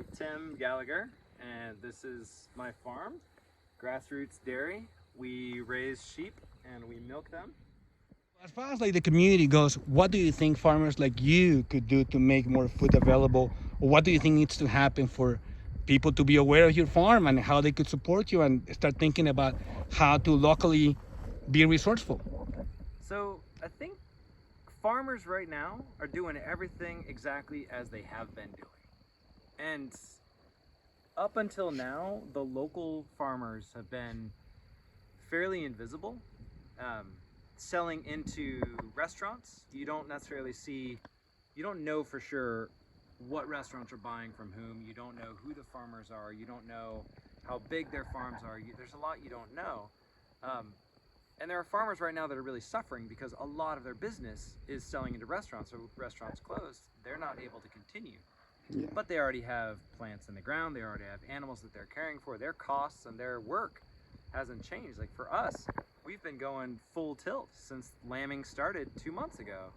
I'm Tim Gallagher, and this is my farm, Grassroots Dairy. We raise sheep and we milk them. As far as like the community goes, what do you think farmers like you could do to make more food available? Or what do you think needs to happen for people to be aware of your farm and how they could support you and start thinking about how to locally be resourceful? So I think farmers right now are doing everything exactly as they have been doing. And up until now, the local farmers have been fairly invisible. Selling into restaurants, you don't necessarily see, you don't know for sure what restaurants are buying from whom. You don't know who the farmers are. You don't know how big their farms are. There's a lot you don't know. And there are farmers right now that are really suffering because a lot of their business is selling into restaurants. So restaurants closed, they're not able to continue. Yeah. But they already have plants in the ground. They already have animals that they're caring for. Their costs and their work hasn't changed. Like for us, we've been going full tilt since lambing started 2 months ago.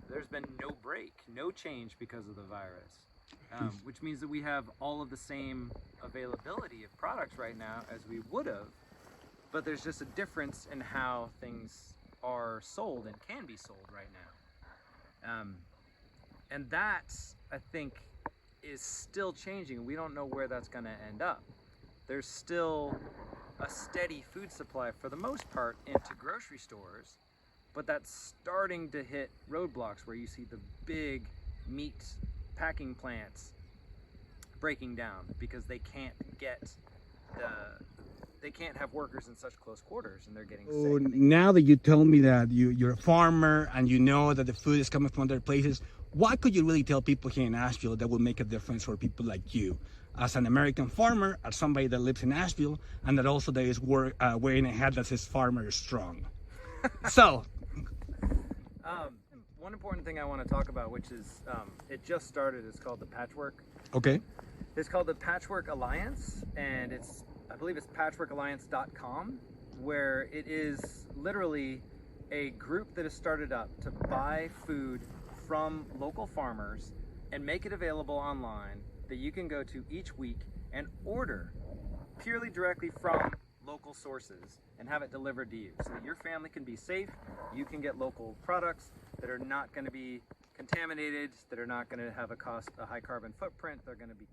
There's been no break, no change because of the virus, which means that we have all of the same availability of products right now as we would have, but there's just a difference in how things are sold and can be sold right now. And that, I think, is still changing. We don't know where that's going to end up. There's still a steady food supply for the most part into grocery stores, but that's starting to hit roadblocks where you see the big meat packing plants breaking down because they can't have workers in such close quarters and they're getting So sick. now that you tell me that you're a farmer and you know that the food is coming from other places, what could you really tell people here in Asheville that will make a difference for people like you? As an American farmer, as somebody that lives in Asheville, and that also that is wearing a hat that says farmer strong. So, One important thing I want to talk about, which is it just started, is called the Patchwork. okay. It's called the Patchwork Alliance, and I believe it's patchworkalliance.com, where it is literally a group that has started up to buy food from local farmers and make it available online that you can go to each week and order purely directly from local sources and have it delivered to you so that your family can be safe. You can get local products that are not going to be contaminated, that are not going to have a high carbon footprint. They're going to be